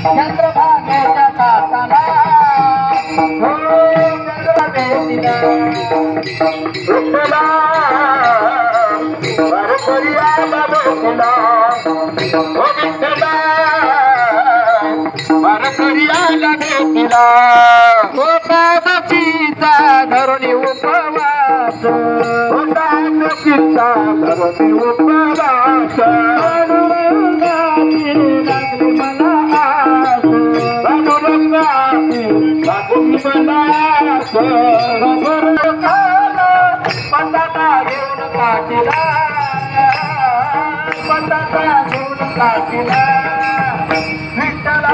चंद्रभागेच्या काकाला विठ्ठला वारकरिया बाबूला ओ विठ्ठला वारकरियाला भेटीला ओ कादशीचा धरुणी उपवास ओ कादशीचा धरुणी उपवास लागली मला आस लागली मला आस बटाटा घेऊन काठीला बटाटा घेऊन काठीला विठ्ठला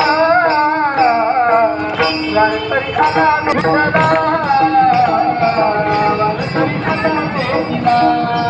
वारकरी आला विठ्ठला वारकरी आला भेटीला